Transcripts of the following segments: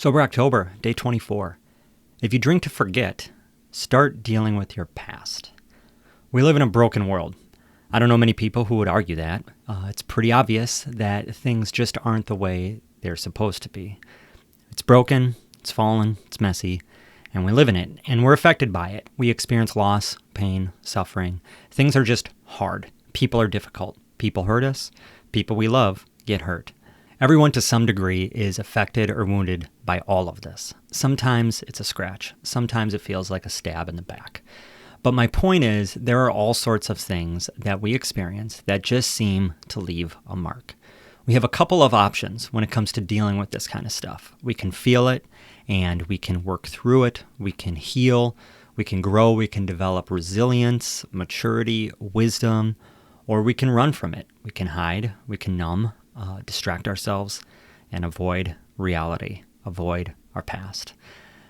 Sober October, day 24. If you drink to forget, start dealing with your past. We live in a broken world. I don't know many people who would argue that. It's pretty obvious that things just aren't the way they're supposed to be. It's broken, it's fallen, it's messy, and we live in it, and we're affected by it. We experience loss, pain, suffering. Things are just hard. People are difficult. People hurt us. People we love get hurt. Everyone to some degree is affected or wounded by all of this. Sometimes it's a scratch. Sometimes it feels like a stab in the back. But my point is, there are all sorts of things that we experience that just seem to leave a mark. We have a couple of options when it comes to dealing with this kind of stuff. We can feel it, and we can work through it. We can heal. We can grow. We can develop resilience, maturity, wisdom, or we can run from it. We can hide. We can numb. Distract ourselves and avoid reality, avoid our past.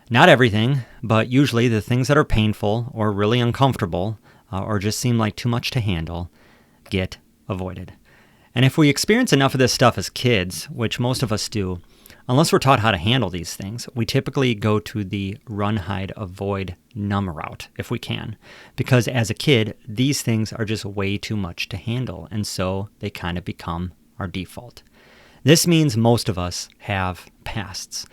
Not everything, but usually the things that are painful or really uncomfortable or just seem like too much to handle get avoided. And if we experience enough of this stuff as kids, which most of us do, unless we're taught how to handle these things, we typically go to the run, hide, avoid, numb route if we can. Because as a kid, these things are just way too much to handle, and so they kind of become our default. This means most of us have pasts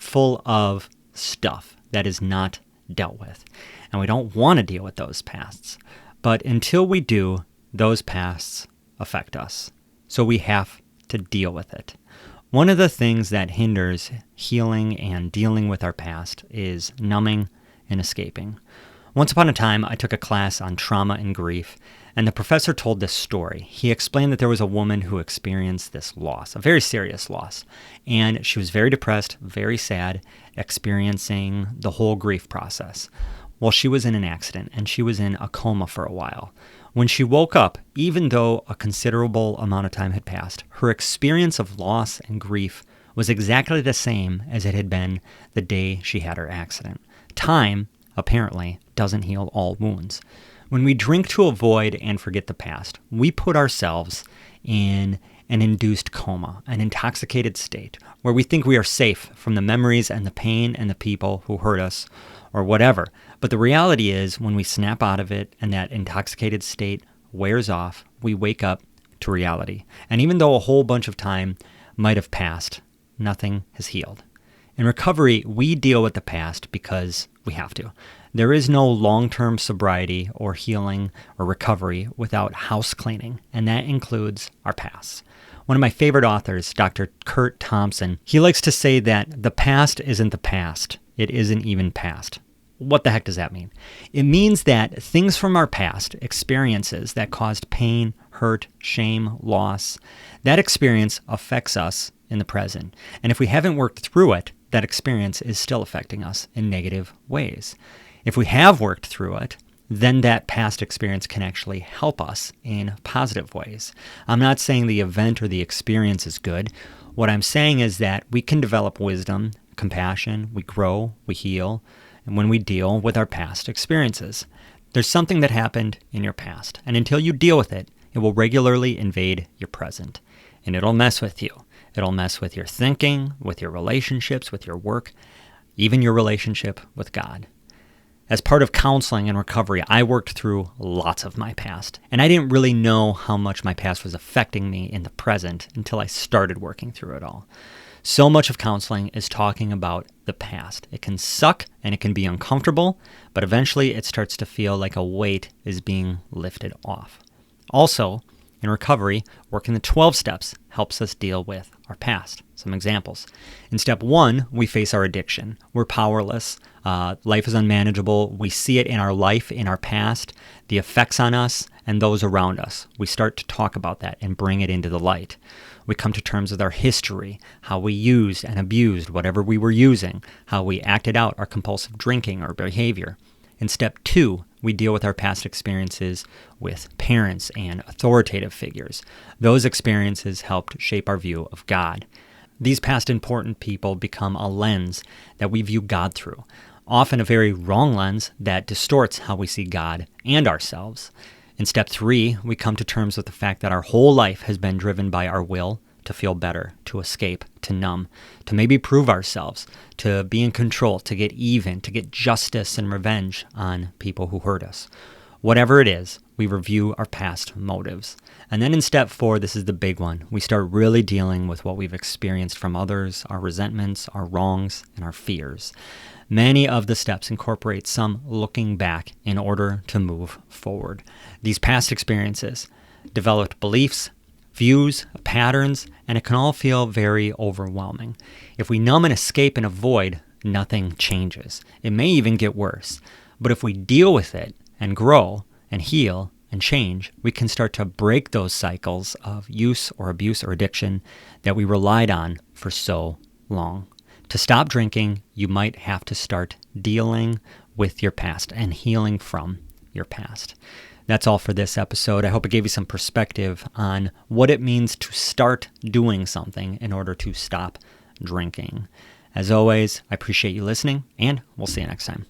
full of stuff that is not dealt with. And we don't want to deal with those pasts. But until we do, those pasts affect us. So we have to deal with it. One of the things that hinders healing and dealing with our past is numbing and escaping. Once upon a time, I took a class on trauma and grief, and the professor told this story. He explained that there was a woman who experienced this loss, a very serious loss, and she was very depressed, very sad, experiencing the whole grief process. Well, she was in an accident, and she was in a coma for a while. When she woke up, even though a considerable amount of time had passed, her experience of loss and grief was exactly the same as it had been the day she had her accident. Time, apparently, doesn't heal all wounds. When we drink to avoid and forget the past, we put ourselves in an induced coma, an intoxicated state, where we think we are safe from the memories and the pain and the people who hurt us or whatever. But the reality is, when we snap out of it and that intoxicated state wears off, we wake up to reality. And even though a whole bunch of time might have passed, nothing has healed. In recovery, we deal with the past because we have to. There is no long-term sobriety or healing or recovery without house cleaning, and that includes our past. One of my favorite authors, Dr. Curt Thompson, he likes to say that the past isn't the past. It isn't even past. What the heck does that mean? It means that things from our past, experiences that caused pain, hurt, shame, loss, that experience affects us in the present. And if we haven't worked through it, that experience is still affecting us in negative ways. If we have worked through it, then that past experience can actually help us in positive ways. I'm not saying the event or the experience is good. What I'm saying is that we can develop wisdom, compassion, we grow, we heal, and when we deal with our past experiences. There's something that happened in your past, and until you deal with it, it will regularly invade your present, and it'll mess with you. It'll mess with your thinking, with your relationships, with your work, even your relationship with God. As part of counseling and recovery, I worked through lots of my past, and I didn't really know how much my past was affecting me in the present until I started working through it all. So much of counseling is talking about the past. It can suck and it can be uncomfortable, but eventually it starts to feel like a weight is being lifted off. Also, in recovery, working the 12 steps helps us deal with our past. Some examples. In step 1, we face our addiction. We're powerless. Life is unmanageable. We see it in our life, in our past, the effects on us and those around us. We start to talk about that and bring it into the light. We come to terms with our history, how we used and abused whatever we were using, how we acted out our compulsive drinking or behavior. In step 2, we deal with our past experiences with parents and authoritative figures. Those experiences helped shape our view of God. These past important people become a lens that we view God through, often a very wrong lens that distorts how we see God and ourselves. In step 3, we come to terms with the fact that our whole life has been driven by our will to to feel better, to escape, to numb, to maybe prove ourselves, to be in control, to get even, to get justice and revenge on people who hurt us. Whatever it is, we review our past motives. And then in step 4, this is the big one. We start really dealing with what we've experienced from others, our resentments, our wrongs, and our fears. Many of the steps incorporate some looking back in order to move forward. These past experiences developed beliefs, views, patterns, and it can all feel very overwhelming. If we numb and escape and avoid, nothing changes. It may even get worse. But if we deal with it and grow and heal and change, we can start to break those cycles of use or abuse or addiction that we relied on for so long. To stop drinking, you might have to start dealing with your past and healing from your past. That's all for this episode. I hope it gave you some perspective on what it means to start doing something in order to stop drinking. As always, I appreciate you listening, and we'll see you next time.